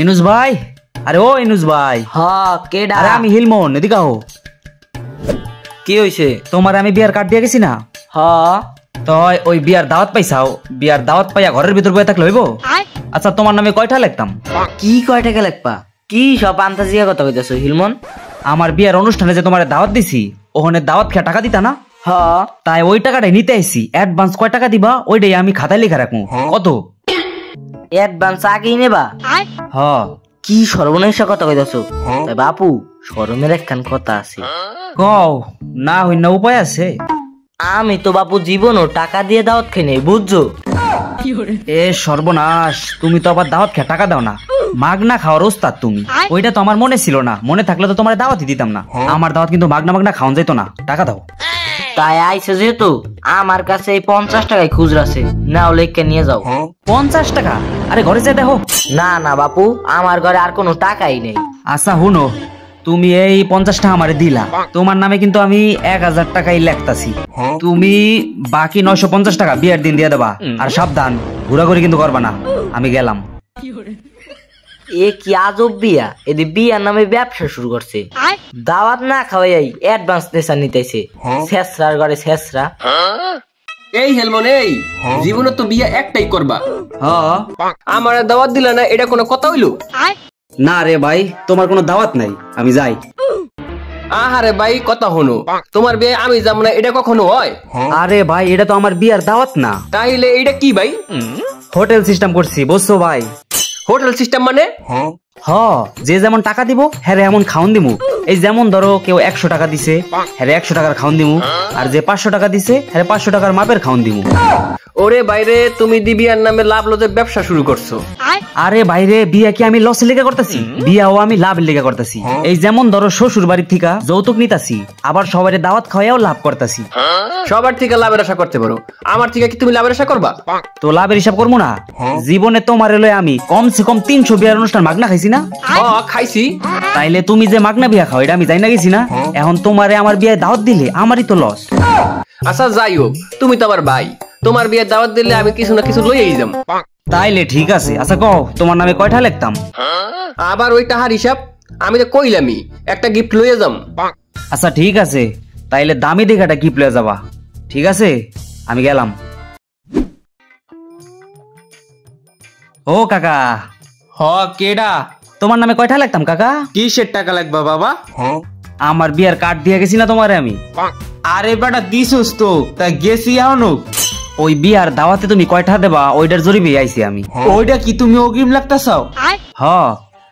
ইনুস ভাই, আরে ও ইনুস ভাই। হ্যাঁ কেডা? আরে আমি হিলমন, এদিকে আও। কি হইছে? তোমার আমি বিয়ার কার্ড দিয়ে গেছি না? হ্যাঁ। তো ওই বিয়ার দাওয়াত পাইছাও, বিয়ার দাওয়াত পাইয়া ঘরের ভিতর বয়ে থাকলে হইব? আচ্ছা তোমার নামে কয়টা লিখতাম? কি কয় টাকা লাগবা? কি সব আন্তাজিয়া কথা কইতাছো হিলমন? আমার বিয়ার অনুষ্ঠানে যে তোমার দাওয়াত দিছি, ওখানে দাওয়াত খেয়ে টাকা দিতা না? হ্যাঁ। তাই ওই টাকাটাই নিতে আইছি। অ্যাডভান্স কয় টাকা দিবা ওইটাই আমি খাতায় লিখে রাখবো। কত? অ্যাডভান্স আগেই নেবা? হ্যাঁ। কি সর্বনাশ কথা কইতাছো? বাপু শরমের একখান কথা আছে। কও না, হই না উপায় আছে? আমি তো বাপু জীবনও টাকা দিয়ে দাওয়াত খাই নাই, বুঝছো? এ সর্বনাশ, তুমি তো আবার দাওয়াত খেয়ে টাকা দাও না, মাগনা খাওয়ার ওস্তাদ তুমি। ওইটা তো আমার মনে ছিল না, মনে থাকলে তো তোমার দাওয়াতই দিতাম না। আমার দাওয়াত কিন্তু মাগনা মাগনা খাওয়ান যাইতো না, টাকা দাও। তাই আইছে যেহেতু আমার কাছে এই 50 টাকায় খুচরা আছে, নাও লেখকে নিয়ে যাও। 50 টাকা? আরে ঘরে যাই দেখো। না না বাপু, আমার ঘরে আর কোনো টাকাই নেই। আচ্ছা হুনো, তুমি এই 50 টাকা আমারে দিলা, তোমার নামে কিন্তু আমি 1000 টাকাই লেখতাছি। তুমি বাকি 950 টাকা বিয়ের দিন দিয়ে দেবা। আর সাবধান, ঘোরাঘুরি কিন্তু করবা না। আমি গেলাম। এ কি আজব বিয়া! এদি বিয়ার নামে ব্যবসা শুরু করছে। দাওয়াত না খাওয়াই অ্যাডভান্স নেশা নিতেছে। শেষরার ঘরে শেষরা। এই হেলমন, এই জীবনে তো বিয়া একটাই করবা। হ্যাঁ। আমার দাওয়াত দিলা না, এটা কোনো কথা হইলো? না রে ভাই, তোমার কোনো দাওয়াত নাই, আমি যাই। আহারে ভাই, কথা হনো, তোমার বিয়ে আমি যাব না, এটা কখনো হয়? আরে ভাই, এটা তো আমার বিয়ার দাওয়াত না। তাইলে এটা কি ভাই? হোটেল সিস্টেম করছি, বুঝছো ভাই? হোটেল সিস্টেম মানে? যে যেমন টাকা দিব হ্যাঁ এমন খাওন দিমু। এই যেমন ধরো কেউ 100 টাকা দিছে, হ্যাঁ 100 টাকার খাওন দিমু। আর যে 500 টাকা দিছে হ্যাঁ 500 টাকার মাপের খাওন দিমু। ওরে বাইরে, তুমি দি বিয়ার নামে লাভ লজের ব্যবসা শুরু করছো। আরে বাইরে, বিয়া কি আমি লসের লেগে করতেছি? বিয়াও আমি লাভের লেগে করতেছি। এই যেমন ধরো শ্বশুর বাড়ির থেকে যৌতুক নিতাছি, আবার সবাই দাওয়াত খাওয়াও লাভ করতেছি। সবার থেকে লাভের আশা করতে পারো, আমার থেকে কি তুমি লাভের আশা করবা? তো লাভের হিসাব করবো না? জীবনে তোমার এলো আমি কমসে কম 300 বিয়ার অনুষ্ঠান মাগনা খাইছি না? খাইছি। তাইলে তুমি যে মাগনা বিয়া খাও, এটা আমি যাই না গেছি না? এখন তোমারে আমার বিয়ে দাওয়াত দিলে আমারই তো লস। আচ্ছা যাই হোক, তুমি তো আমার ভাই, তোমার বিয়ের দাওয়াত দিলে আমি কিছু না কিছু লইয়াই যাম। তাইলে ঠিক আছে। আচ্ছা কও, তোমার নামে কয়টা লিখতাম? আবার ওই টাহার হিসাব? আমি তো কইলামই একটা গিফট লইয়া যাম। আচ্ছা ঠিক আছে, তাইলে দামি দেখাটা গিফট লয়ে যাবা। ঠিক আছে, আমি গেলাম। ও কাকা। কেডা? তোমার নামে কয়টা লিখতাম কাকা? কিসের টাকা লাগবা বাবা? আমার বিয়ার কার্ড দিয়ে গেছি না তোমারে আমি? আরে বেটা দিছস তো, তা গেছি এখনো? ওই বিয়ার দাওয়াতে তুমি কয়টা দেবা ওইটার জরিবে আইছি আমি। ওইটা কি তুমি অগ্রিম লাগতাছাও?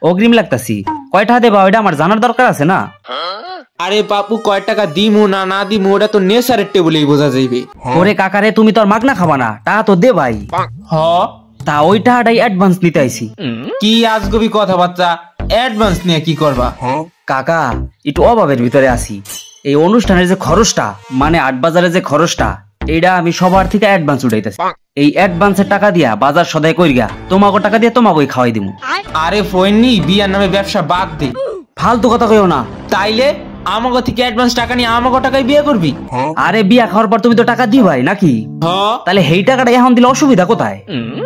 অগ্রিম লাগতাছি। কয়টা দেবা ওইটা আমার জানার দরকার আছে না? আরে বাপু, কয় টাকা দিমু না না দিমু ওটা তো নেসারের টেবিলেই বোঝা যাইবে। ওরে কাকারে, তুমি তো আর মাগনা খাবা না, টাকা তো দে ভাই। তা ওই টাকাটাই অ্যাডভান্স নিতে আইছি। কি আজগবি কথাবার্তা, অ্যাডভান্স নিয়ে কি করবা? কাকা একটু অভাবের ভিতরে আছি। এই অনুষ্ঠানের যে খরচটা, মানে 8 বাজারে যে খরচটা, এইটা আমি সবার থেকে অ্যাডভান্স উঠাইতেছি। এই অ্যাডভান্সের টাকা দিয়া বাজার সদাই কইরা তোমাকে টাকা দিয়ে তোমাকে খাওয়াই দিমু। আরে ফোননি, বিয়ার নামে ব্যবসা বাদ দে। ফালতু কথা কইও না। তাইলে আমাকে থেকে অ্যাডভান্স টাকা নিয়ে আমাকে টাকায় বিয়ে করবি? আরে বিয়া খাওয়ার পর তুমি তো টাকা দিবাই নাকি? তাহলে এই টাকাটা এখন দিলে অসুবিধা কোথায়?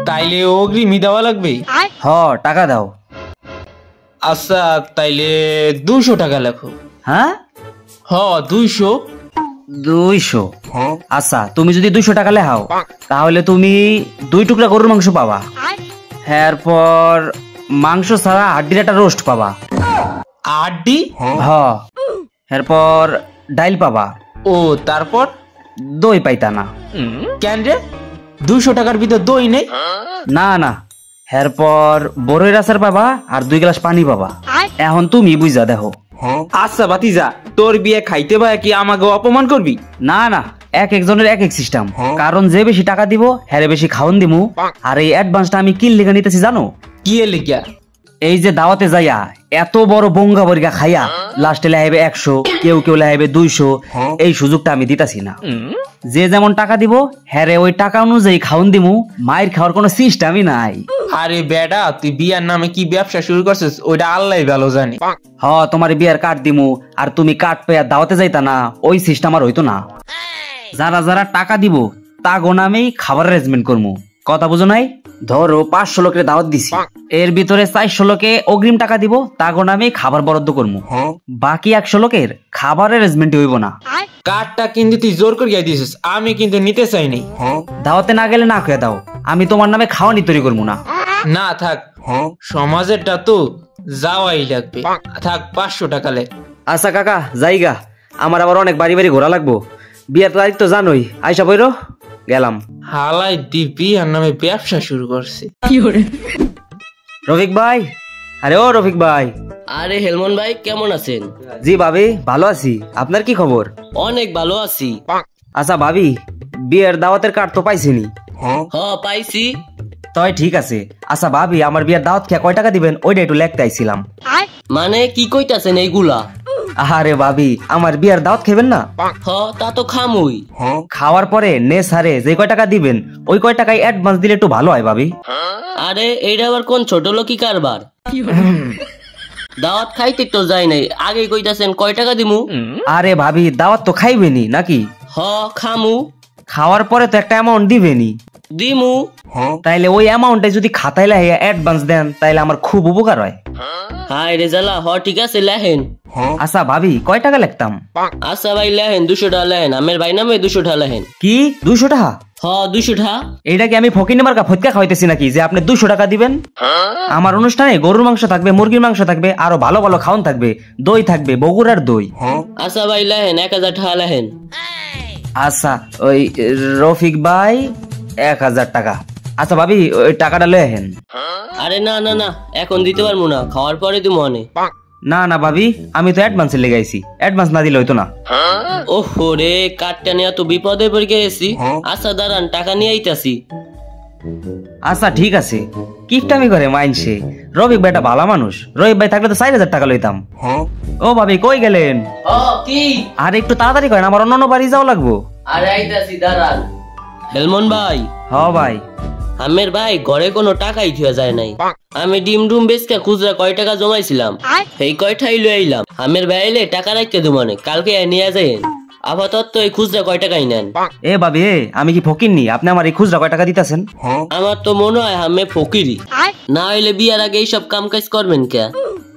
তাইলে অগ্রিমই দেওয়া লাগবে। টাকা দাও। আচ্ছা তাইলে 200 টাকা লেখো। 200। 200? আচ্ছা তুমি যদি 200 টাকা লেখাও, তাহলে তুমি 2 টুকরা গরুর মাংস পাবা। এরপর মাংস ছাড়া হাড্ডির একটা রোস্ট পাবা। হাড্ডি? এরপর ডাইল পাবা। ও, তারপর? দই পাইতা না। কেন রে, 200 টাকার ভিতর দই নেই? না না। এরপর বড়ই আচার পাবা আর 2 গ্লাস পানি পাবা। এখন তুমি বুঝা দেখো। আচ্ছা ভাতিজা, তোর বিয়ে খাইতে বা কি আমাকে অপমান করবি? না না, এক একজনের এক এক সিস্টেম। কারণ যে বেশি টাকা দিব হ্যারে বেশি খাওন দিমু। আর এই অ্যাডভান্সটা আমি কি লেখা নিতেছি জানো? কি লেখা? এই যে দাওয়াতে যাইয়া এত বড় বঙ্গা বর্গা খাইয়া লাস্টে লাইবে 100, কেউ কেউ লাইবে 200, এই সুযোগটা আমি দিতাছি না। যে যেমন টাকা দিব হ্যারে ওই টাকা অনুযায়ী খাওন দিমু। মায়ের খাওয়ার কোনো সিস্টেমই নাই। আরে বেটা, তুই বিয়ার নামে কি ব্যবসা শুরু করছিস ওইটা আল্লাহই ভালো জানে। তোমার বিয়ার কার্ড দিমু আর তুমি কার্ড পেয়ে দাওয়াতে যাইতা না, ওই সিস্টেম আর হইতো না। যারা যারা টাকা দিব তা গো নামেই খাবার অ্যারেঞ্জমেন্ট করমু। কথা বুঝো নাই? ধরো 500 লোকের দাওয়াত দিছি, এর ভিতরে 400 লোকে অগ্রিম টাকা দিব, তাগো নামে খাবার বরাদ্দ করবো। বাকি 100 লোকের খাবার অ্যারেঞ্জমেন্ট হইব না। কার্ডটা কিন্তু তুই জোর করিয়া দিছিস, আমি কিন্তু নিতে চাইনি। দাওয়াতে না গেলে না খেয়ে দাও, আমি তোমার নামে খাওয়ানি তৈরি করবো না। না থাক, সমাজেরটা তো যাওয়াই লাগবে। থাক 500 টাকা লে। আচ্ছা কাকা জায়গা, আমার আবার অনেক বাড়ি বাড়ি ঘোরা লাগবো। বিয়ের তারিখ তো জানোই, আইসা বইরো গেলাম। হালাই দিবি আর নামে ব্যবসা শুরু করছে। রফিক ভাই, আরে ও রফিক ভাই। আরে হেলমন ভাই, কেমন আছেন? জি ভাবি ভালো আছি, আপনার কি খবর? অনেক ভালো আছি। আচ্ছা ভাবি, বিয়ের দাওয়াতের কার্ড তো পাইছিনি? পাইছি। তাই ঠিক আছে। আচ্ছা ভাবি, আমার বিয়ের দাওয়াত খেয়ে কয় টাকা দিবেন ওইটা একটু লেখতে আইছিলাম। মানে কি কইতাছেন এইগুলা? আরে ভাবি, আমার বিয়ের দাওয়াত খেবেন না? তা তো খামুই। খাওয়ার পরে নেসারে যে কয় টাকা দিবেন ওই কয় টাকায় অ্যাডভান্স দিলে একটু ভালো হয় ভাবি। আরে এইটা আবার কোন ছোট লোকি কারবার? দাওয়াত খাইতে তো যাই নাই, আগে কইতাছেন কয় টাকা দিমু? আরে ভাবি, দাওয়াত তো খাইবেনি নাকি? খামু। খাওয়ার পরে তো একটা অ্যামাউন্ট দিবেনি। দিমু। তাইলে ওই অ্যামাউন্টে যদি খাতায় লেখে অ্যাডভান্স দেন তাইলে আমার খুব উপকার হয়। হাই রে জালা, ঠিক আছে লেহেন। আচ্ছা ভাবি, কয় টাকা লিখতাম? আচ্ছা ভাই লেহেন, 200 টাকা লেহেন। আমের ভাই নামে 200 টাকা লেহেন। কি 200 টাকা? 200 টাকা। এইটা কি আমি ফকির মার্কা ফটকা খাওয়াইতেছি নাকি যে আপনি 200 টাকা দিবেন? আমার অনুষ্ঠানে গরুর মাংস থাকবে, মুরগির মাংস থাকবে, আরো ভালো ভালো খাওয়ান থাকবে, দই থাকবে, বগুড়ার দই। আচ্ছা ভাই লেহেন, 1000 টাকা লেহেন। আচ্ছা ওই রফিক ভাই 1000 টাকা। আচ্ছা ভাবি, ওই টাকাটা লয়ে আহেন। আরে না না না, এখন দিতে পারবো না, খাওয়ার পরে দিমু মনে। না না ভাবি, আমি তো অ্যাডভান্সে লেগাইছি, অ্যাডভান্স না দিলে হইতো না। ওহো রে, কার্ডটা নিয়ে তো বিপদে পড়ে গেছি। আচ্ছা দাঁড়ান, টাকা নিয়ে আইতাছি। আচ্ছা ঠিক আছে। কিপটামি করে মাইনছে। রফিক ভাইটা ভালো মানুষ, রফিক ভাই থাকলে তো 4000 টাকা লইতাম। ও ভাবি কই গেলেন? কি? আর একটু তাড়াতাড়ি করেন, আমার অন্য বাড়ি যাওয়া লাগবো। আরে আইতাছি দাঁড়ান। হেলমন ভাই। ভাই। আমের ভাই ঘরে কোনো টাকাই থুয়া যায় নাই। আমি ডিম ডুম বেচকা খুচরা কয় টাকা জমাইছিলাম, এই কয়টাই লই আইলাম। আমের ভাই এলে টাকা রাখতে দু মানে, কালকে নিয়ে যাইন। আপাতত এই খুচরা কয় টাকাই নেন। এ ভাবি, আমি কি ফকির নি? আপনি আমার এই খুচরা কয় টাকা দিতেছেন? আমার তো মনে হয় আমি ফকিরি। না হইলে বিয়ার আগে এইসব কাম কাজ করবেন কে?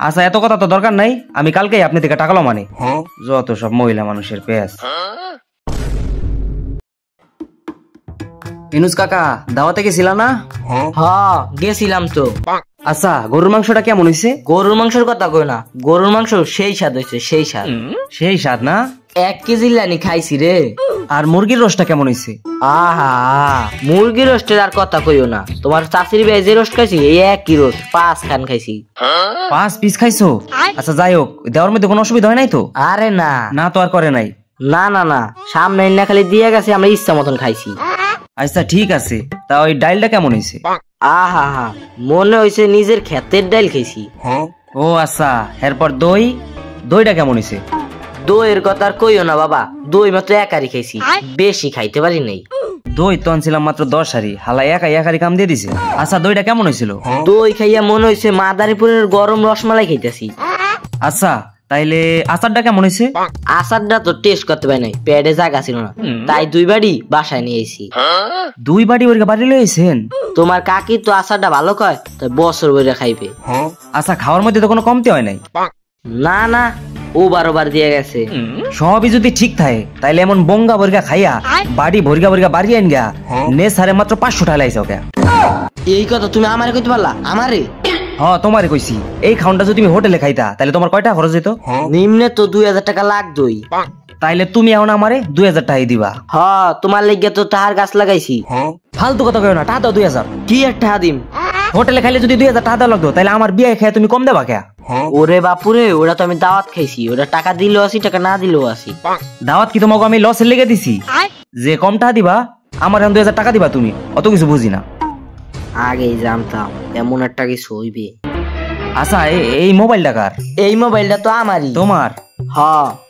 আচ্ছা এত কথা তো দরকার নাই, আমি কালকেই আপনি থেকে টাকা লো মানে। যত সব মহিলা মানুষের পেঁয়াজ। ইনুস কাকা, দাওয়াতে গেছিল না? গেছিলাম তো। আচ্ছা গরুর মাংসটা কেমন হইছে? গরুর মাংসের কথা কই না, গরুর মাংস সেই স্বাদ হয়েছে, সেই স্বাদ। সেই স্বাদ না? 1 কেজি লানি খাইছি রে। আর মুরগির রোস্টটা কেমন হইছে? আহা, মুরগির রোস্টের আর কথা কইও না। তোমার চাচির ভাই যে রোস্ট খাইছি, এই 1 কি রোস্ট 5 খান খাইছি। 5 পিস খাইছো? আচ্ছা যাই হোক, দেওয়ার মধ্যে কোনো অসুবিধা হয় নাই তো? আরে না না তো আর করে নাই? না না না, সামনে না খালি দিয়ে গেছে, আমরা ইচ্ছা মতন খাইছি। আচ্ছা ঠিক আছে, তা ওই ডাইলটা কেমন হইছে? আহা হা, মনে হইছে নিজের ক্ষেতের ডাইল খাইছি। ও আচ্ছা, এরপর দইটা কেমন হইছে? দইয়ের কথা আর কইও না বাবা, দই মাত্র 1 হাঁড়ি খাইছি, বেশি খাইতে পারি নাই। দই তো আনছিলাম মাত্র 10 হাঁড়ি, হালা এক হাঁড়ি কাম দিয়ে দিছে। আচ্ছা দইটা কেমন হয়েছিল? দই খাইয়া মনে হইছে মাদারীপুরের গরম রসমালাই খাইতেছি। আচ্ছা তাইলে আচারটা কেমন হয়েছে? আচারটা তো টেস্ট করতে পারি নাই, পেটে জায়গা ছিল না, তাই 2 বাড়ি বাসায় নিয়ে এসেছি। 2 বাড়ি ওর বাড়ি লইছেন? তোমার কাকি তো আচারটা ভালো কয়, তাই বছর বইরা খাইবে। আচ্ছা খাওয়ার মধ্যে তো কোনো কমতি হয় নাই? না না, ও 12 বার দিয়ে গেছে। সবই যদি ঠিক থাকে তাইলে এমন বঙ্গা বর্গা খাইয়া বাড়ি ভর্গা বাড়ি আইন গা নে সারে মাত্র 500 টাকা লাইছে ওকে। এই কথা তুমি আমারে কইতে পারলা? আমারে? তোমারে কইছি, এই খাউনটা যদি তুমি হোটেলে খাইতা তাহলে তোমার কয়টা খরচ হইতো? নিম্নে তো 2000 টাকা লাগতোই। তাইলে তুমি এখন আমারে 2000 টাকাই দিবা। তোমার লাগিয়া তো তাহার গাছ লাগাইছি। ফালতু কথা কইও না, টাকা দাও 2000। কি আর টাকা দিম? হোটেলে খাইলে যদি 2000 টাকা দাও লাগতো তাহলে আমার বিয়ে খেয়ে তুমি কম দেবা কে? ওরে বাপুরে, ওরা তো আমি দাওয়াত খাইছি, ওরা টাকা দিলেও আসি, টাকা না দিলেও আসি। দাওয়াত কি তোমাকে আমি লসের লেগে দিছি যে কম টাকা দিবা? আমার এখন 2000 টাকা দিবা তুমি, অত কিছু বুঝি না। আগেই জানতাম এমন একটা কিছু হইবে। আচ্ছা এই মোবাইলটা কার? এই মোবাইলটা তো আমারই। তোমার?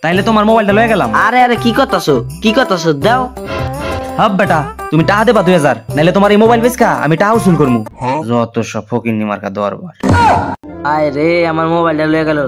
তাইলে তোমার মোবাইলটা লয়ে গেলাম। আরে আরে কি করতাছো দাও। বেটা তুমি টাকা দেবা 2000, নাইলে তোমার এই মোবাইল বেচকা আমি টাকা উসুল করবো। যত সব ফকিন্নি মার্কা দরবার। আয় রে, আমার মোবাইলটা লয়ে গেল।